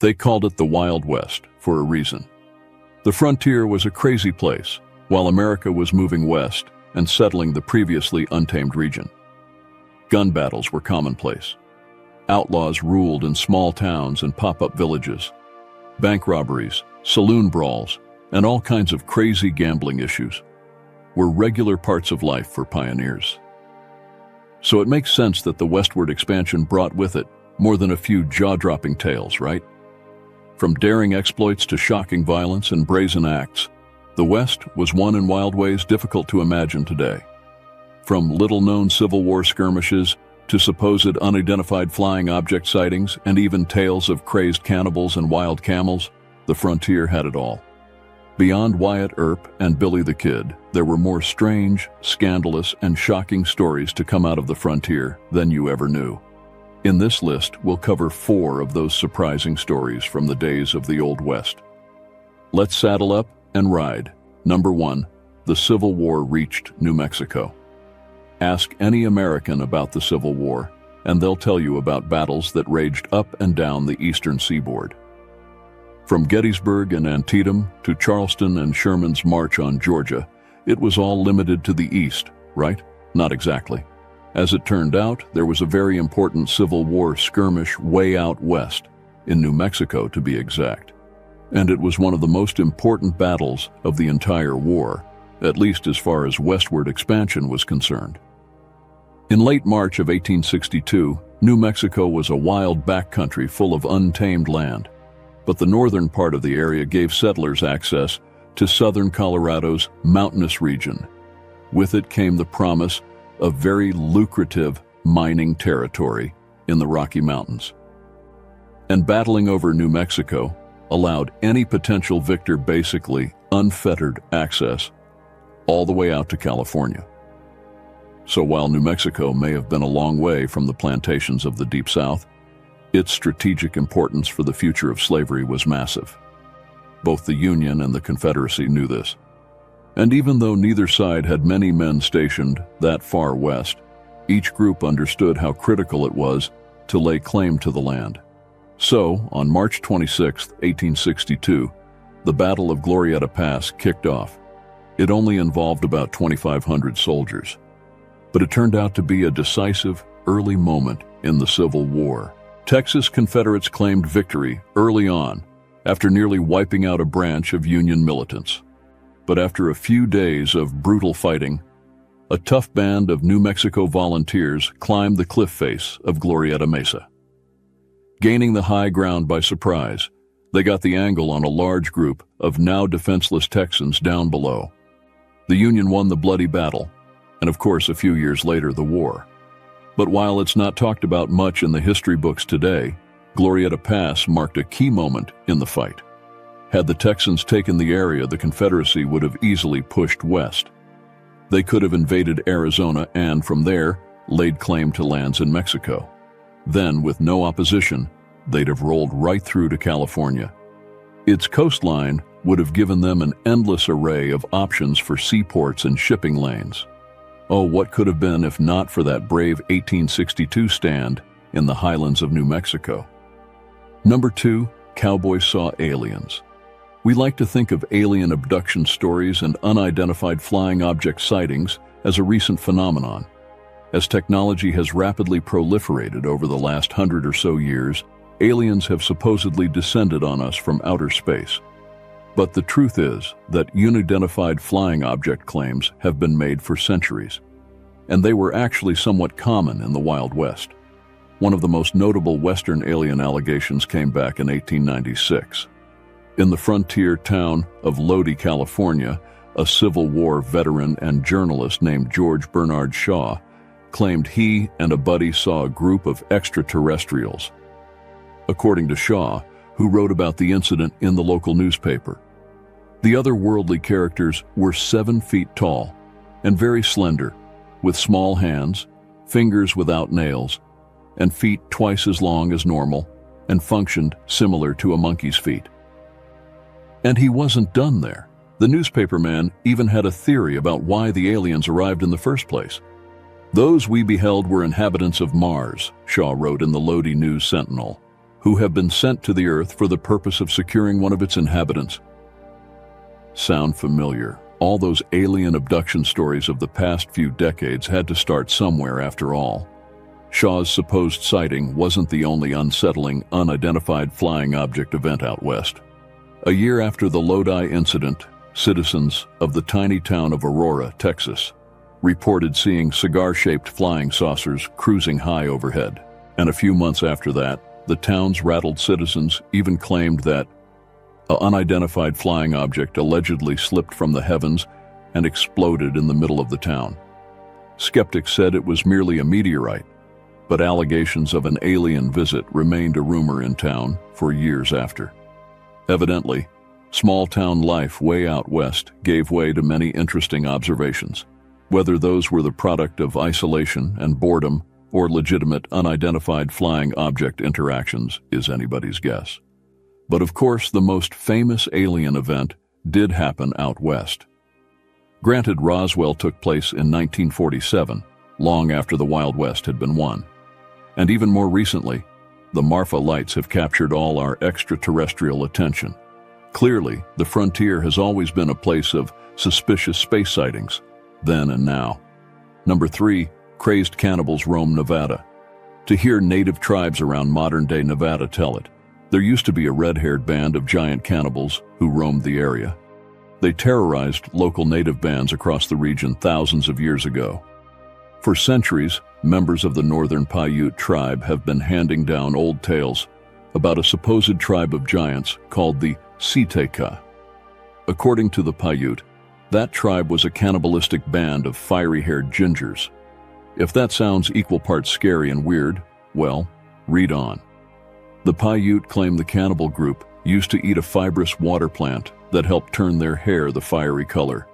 They called it the Wild West for a reason. The frontier was a crazy place, while America was moving west and settling the previously untamed region. Gun battles were commonplace. Outlaws ruled in small towns and pop-up villages. Bank robberies, saloon brawls, and all kinds of crazy gambling issues were regular parts of life for pioneers. So it makes sense that the westward expansion brought with it more than a few jaw-dropping tales, right? From daring exploits to shocking violence and brazen acts, the West was one in wild ways difficult to imagine today. From little-known Civil War skirmishes to supposed unidentified flying object sightings and even tales of crazed cannibals and wild camels, the frontier had it all. Beyond Wyatt Earp and Billy the Kid, there were more strange, scandalous, and shocking stories to come out of the frontier than you ever knew. In this list, we'll cover 4 of those surprising stories from the days of the Old West. Let's saddle up and ride. Number 1, the Civil War reached New Mexico. Ask any American about the Civil War, and they'll tell you about battles that raged up and down the eastern seaboard. From Gettysburg and Antietam to Charleston and Sherman's march on Georgia, it was all limited to the east, right? Not exactly. As it turned out, there was a very important Civil War skirmish way out west, in New Mexico to be exact. And it was one of the most important battles of the entire war, at least as far as westward expansion was concerned. In late March of 1862, New Mexico was a wild backcountry full of untamed land, but the northern part of the area gave settlers access to southern Colorado's mountainous region. With it came the promise of very lucrative mining territory in the Rocky Mountains. And battling over New Mexico allowed any potential victor basically unfettered access all the way out to California. So while New Mexico may have been a long way from the plantations of the Deep South, its strategic importance for the future of slavery was massive. Both the Union and the Confederacy knew this. And even though neither side had many men stationed that far west, each group understood how critical it was to lay claim to the land. So, on March 26, 1862, the Battle of Glorieta Pass kicked off. It only involved about 2,500 soldiers. But it turned out to be a decisive, early moment in the Civil War. Texas Confederates claimed victory early on, after nearly wiping out a branch of Union militants. But after a few days of brutal fighting, a tough band of New Mexico volunteers climbed the cliff face of Glorieta Mesa. Gaining the high ground by surprise, they got the angle on a large group of now defenseless Texans down below. The Union won the bloody battle, and of course a few years later the war. But while it's not talked about much in the history books today, Glorieta Pass marked a key moment in the fight. Had the Texans taken the area, the Confederacy would have easily pushed west. They could have invaded Arizona and, from there, laid claim to lands in Mexico. Then, with no opposition, they'd have rolled right through to California. Its coastline would have given them an endless array of options for seaports and shipping lanes. Oh, what could have been if not for that brave 1862 stand in the highlands of New Mexico. Number 2, cowboys saw aliens. We like to think of alien abduction stories and unidentified flying object sightings as a recent phenomenon. As technology has rapidly proliferated over the last 100 or so years, aliens have supposedly descended on us from outer space. But the truth is that unidentified flying object claims have been made for centuries, and they were actually somewhat common in the Wild West. One of the most notable Western alien allegations came back in 1896. In the frontier town of Lodi, California, a Civil War veteran and journalist named George Bernard Shaw claimed he and a buddy saw a group of extraterrestrials. According to Shaw, who wrote about the incident in the local newspaper, the otherworldly characters were 7 feet tall and very slender, with small hands, fingers without nails, and feet twice as long as normal, and functioned similar to a monkey's feet. And he wasn't done there. The newspaperman even had a theory about why the aliens arrived in the first place. Those we beheld were inhabitants of Mars, Shaw wrote in the Lodi News Sentinel. who have been sent to the Earth for the purpose of securing one of its inhabitants. Sound familiar? All those alien abduction stories of the past few decades had to start somewhere after all. Shaw's supposed sighting wasn't the only unsettling, unidentified flying object event out west. A year after the Lodi incident, citizens of the tiny town of Aurora, Texas, reported seeing cigar-shaped flying saucers cruising high overhead. And a few months after that, the town's rattled citizens even claimed that an unidentified flying object allegedly slipped from the heavens and exploded in the middle of the town. Skeptics said it was merely a meteorite, but allegations of an alien visit remained a rumor in town for years after. Evidently, small-town life way out west gave way to many interesting observations. Whether those were the product of isolation and boredom or legitimate unidentified flying object interactions is anybody's guess. But of course, the most famous alien event did happen out west. Granted, Roswell took place in 1947, long after the Wild West had been won. And even more recently, the Marfa lights have captured all our extraterrestrial attention. Clearly, the frontier has always been a place of suspicious space sightings, then and now. Number 3, crazed cannibals roam Nevada. To hear native tribes around modern-day Nevada tell it, there used to be a red-haired band of giant cannibals who roamed the area. They terrorized local native bands across the region thousands of years ago. For centuries, members of the northern Paiute tribe have been handing down old tales about a supposed tribe of giants called the Siteka. According to the Paiute, that tribe was a cannibalistic band of fiery-haired gingers. If that sounds equal parts scary and weird, well, read on. The Paiute claim the cannibal group used to eat a fibrous water plant that helped turn their hair the fiery color.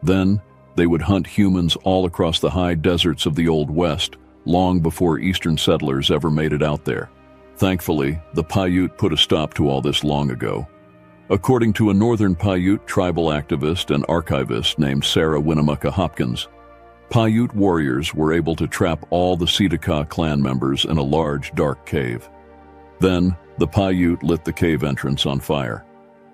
Then, they would hunt humans all across the high deserts of the Old West, long before Eastern settlers ever made it out there. Thankfully, the Paiute put a stop to all this long ago. According to a northern Paiute tribal activist and archivist named Sarah Winnemucca Hopkins, Paiute warriors were able to trap all the Siteka clan members in a large, dark cave. Then, the Paiute lit the cave entrance on fire.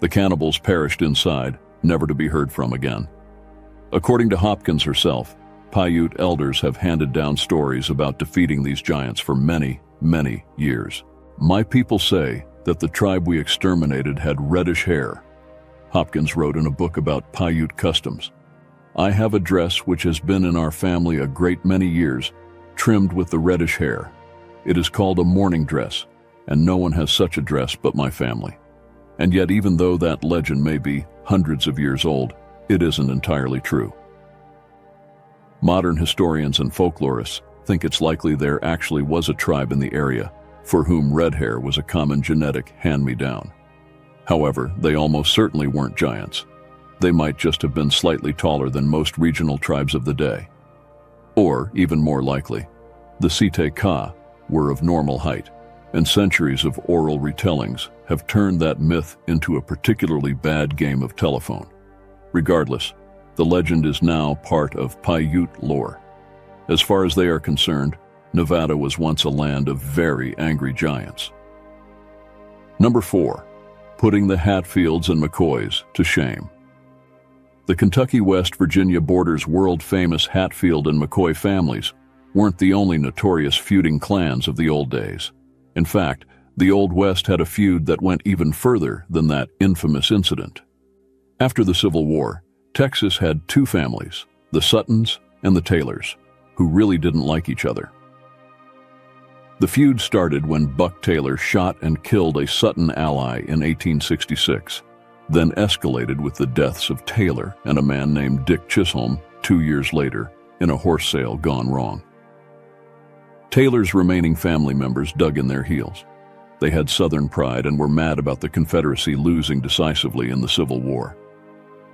The cannibals perished inside, never to be heard from again. According to Hopkins herself, Paiute elders have handed down stories about defeating these giants for many, many years. My people say that the tribe we exterminated had reddish hair. Hopkins wrote in a book about Paiute customs. I have a dress which has been in our family a great many years, trimmed with the reddish hair. It is called a mourning dress, and no one has such a dress but my family. And yet, even though that legend may be hundreds of years old, it isn't entirely true. Modern historians and folklorists think it's likely there actually was a tribe in the area for whom red hair was a common genetic hand-me-down. However, they almost certainly weren't giants. They might just have been slightly taller than most regional tribes of the day. Or, even more likely, the Siteka were of normal height, and centuries of oral retellings have turned that myth into a particularly bad game of telephone. Regardless, the legend is now part of Paiute lore. As far as they are concerned, Nevada was once a land of very angry giants. Number 4, putting the Hatfields and McCoys to shame. The Kentucky-West Virginia border's world-famous Hatfield and McCoy families weren't the only notorious feuding clans of the old days. In fact, the Old West had a feud that went even further than that infamous incident. After the Civil War, Texas had two families, the Suttons and the Taylors, who really didn't like each other. The feud started when Buck Taylor shot and killed a Sutton ally in 1866, then escalated with the deaths of Taylor and a man named Dick Chisholm 2 years later in a horse sale gone wrong. Taylor's remaining family members dug in their heels. They had Southern pride and were mad about the Confederacy losing decisively in the Civil War.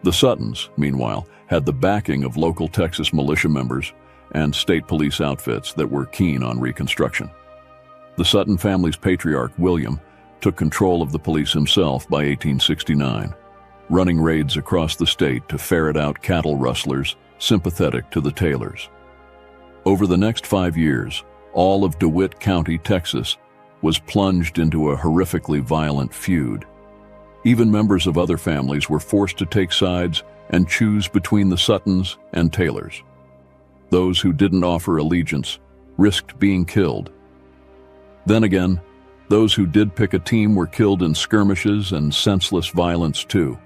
The Suttons, meanwhile, had the backing of local Texas militia members and state police outfits that were keen on Reconstruction. The Sutton family's patriarch, William, took control of the police himself by 1869, running raids across the state to ferret out cattle rustlers sympathetic to the Taylors. Over the next 5 years, all of DeWitt County, Texas, was plunged into a horrifically violent feud. Even members of other families were forced to take sides and choose between the Suttons and Taylors. Those who didn't offer allegiance risked being killed. Then again, those who did pick a team were killed in skirmishes and senseless violence too.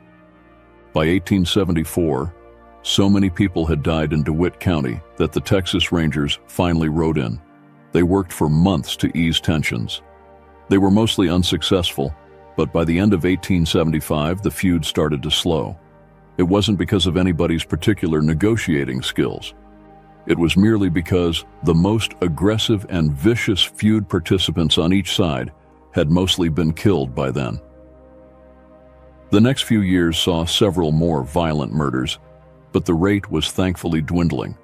By 1874, so many people had died in DeWitt County that the Texas Rangers finally rode in. They worked for months to ease tensions. They were mostly unsuccessful, but by the end of 1875, the feud started to slow. It wasn't because of anybody's particular negotiating skills. It was merely because the most aggressive and vicious feud participants on each side had mostly been killed by then. The next few years saw several more violent murders, but the rate was thankfully dwindling.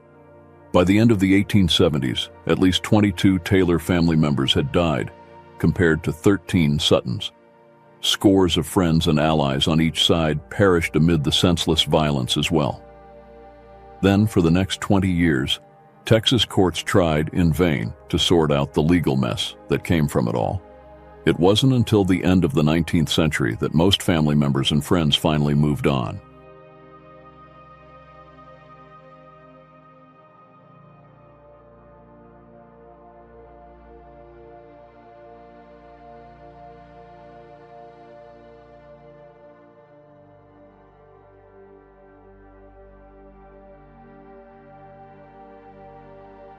By the end of the 1870s, at least 22 Taylor family members had died, compared to 13 Suttons. Scores of friends and allies on each side perished amid the senseless violence as well. Then, for the next 20 years, Texas courts tried in vain to sort out the legal mess that came from it all. It wasn't until the end of the 19th century that most family members and friends finally moved on.